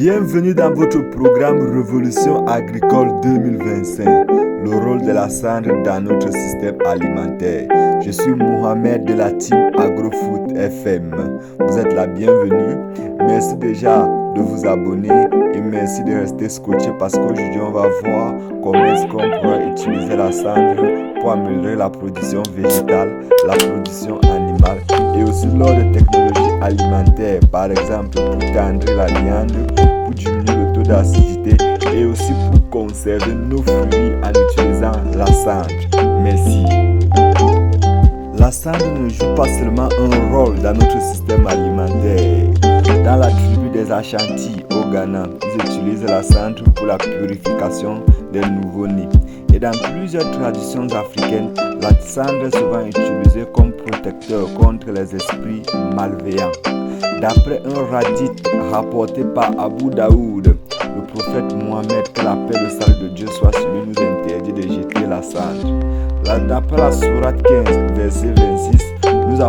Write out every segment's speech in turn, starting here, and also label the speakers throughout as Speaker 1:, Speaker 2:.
Speaker 1: Bienvenue dans votre programme Révolution agricole 2025, le rôle de la cendre dans notre système alimentaire. Je suis Mohamed de la team AgroFood FM. Vous êtes la bienvenue. Merci déjà de vous abonner et merci de rester scotché parce qu'aujourd'hui on va voir comment est-ce qu'on pourra utiliser la cendre pour améliorer la production végétale, la production animale et aussi lors de technologies alimentaires, par exemple pour tendrir la viande, pour diminuer le taux d'acidité et aussi pour conserver nos fruits en utilisant la cendre. Merci. La cendre ne joue pas seulement un rôle dans notre système alimentaire. Dans la tribu des Ashanti au Ghana, ils utilisent la cendre pour la purification des nouveau-nés. Et dans plusieurs traditions africaines, la cendre est souvent utilisée comme protecteur contre les esprits malveillants. D'après un hadith rapporté par Abu Daoud, le prophète Mohammed, que la paix et le salut de Dieu soit sur lui, nous interdit de jeter la cendre. D'après la sourate 15, verset 26, nous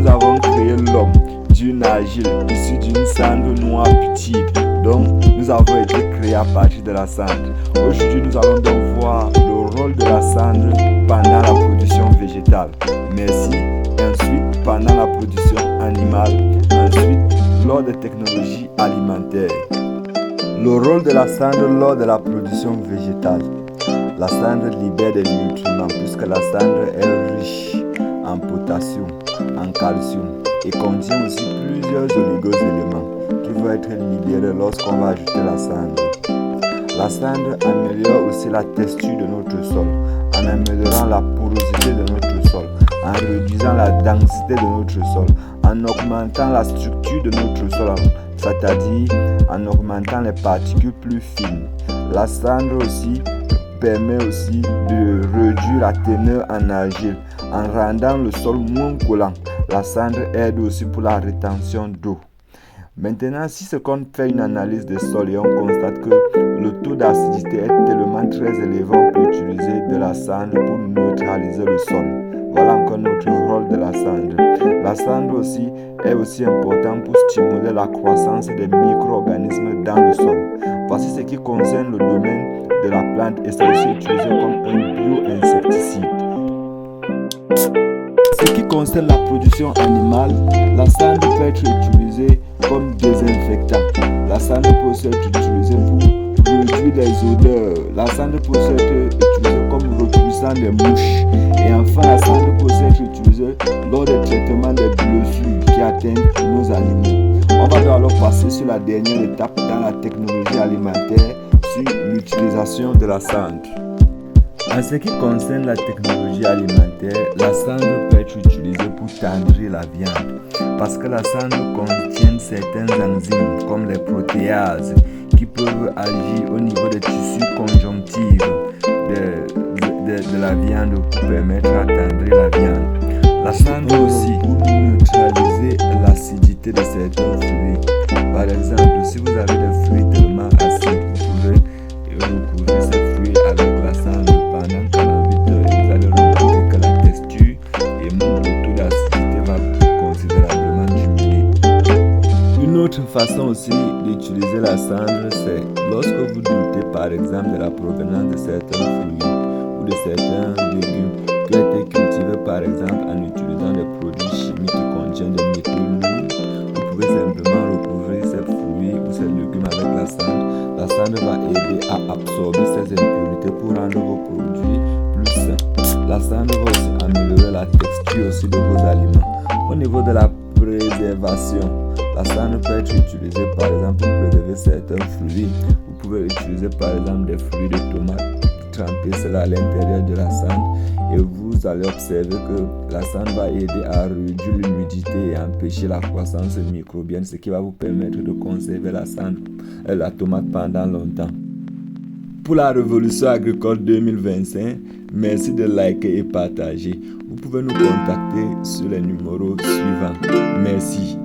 Speaker 1: avons créé l'homme d'une argile issue d'une cendre noire petite. Donc, nous avons été créés à partir de la cendre. Aujourd'hui, nous allons donc voir le rôle de la cendre pendant la production végétale. Merci. Ensuite, pendant la production animale. Ensuite, lors des technologies alimentaires. Le rôle de la cendre lors de la production végétale. La cendre libère des nutriments puisque la cendre est riche en potassium, en calcium et contient aussi plusieurs oligo-éléments qui vont être libérés lorsqu'on va ajouter la cendre. La cendre améliore aussi la texture de notre sol en améliorant la porosité de notre sol, en réduisant la densité de notre sol, en augmentant la structure de notre sol, c'est-à-dire en augmentant les particules plus fines. La cendre aussi permet aussi de réduire la teneur en argile en rendant le sol moins collant. La cendre aide aussi pour la rétention d'eau. Maintenant, si ce qu'on fait une analyse des sols et on constate que le taux d'acidité est tellement très élevé, on peut utiliser de la cendre pour neutraliser le sol. Voilà encore notre rôle de la cendre. La cendre aussi est aussi importante pour stimuler la croissance des micro-organismes dans le sol. Voici ce qui concerne le domaine de la plante et c'est aussi utilisé comme un bio-insecticide. Ce qui concerne la production animale, la cendre peut être utilisée comme désinfectant. La cendre peut aussi être utilisée pour réduire les odeurs. La cendre peut aussi être utilisée comme repoussant des mouches. Et enfin, la cendre peut aussi être utilisée lors des traitements des blessures qui atteignent nos animaux. On va alors passer sur la dernière étape dans la technologie alimentaire, sur l'utilisation de la cendre. En ce qui concerne la technologie alimentaire, la cendre peut être utilisée pour tendrir la viande parce que la cendre contient certaines enzymes comme les protéases qui peuvent agir au niveau des tissus conjonctifs de la viande pour permettre à tendrir la viande. La cendre aussi pour neutraliser l'acidité de certains fruits. Par exemple, si vous avez des fruits tellement acides, vous pouvez recouvrir ces fruits avec la cendre pendant 48 heures et vous allez remarquer que la texture et même le taux d'acidité va considérablement diminuer. Une autre façon aussi d'utiliser la cendre, c'est lorsque vous doutez par exemple de la provenance de certains fruits ou de certains légumes qui ont été cultivés par exemple en utilisant des produits chimiques qui contiennent des métaux lourds. Vous pouvez simplement recouvrir ces fruits ou ces légumes avec la cendre. La cendre va aider à absorber ces impuretés pour rendre vos produits plus sains. La cendre va aussi améliorer la texture aussi de vos aliments. Au niveau de la préservation, la cendre peut être utilisée par exemple pour préserver certains fruits. Vous pouvez utiliser par exemple des fruits de tomates, tremper cela à l'intérieur de la cendre et vous allez observer que la cendre va aider à réduire l'humidité et empêcher la croissance microbienne, ce qui va vous permettre de conserver la tomate pendant longtemps. Pour la Révolution agricole 2025, merci de liker et partager. Vous pouvez nous contacter sur les numéros suivants. Merci.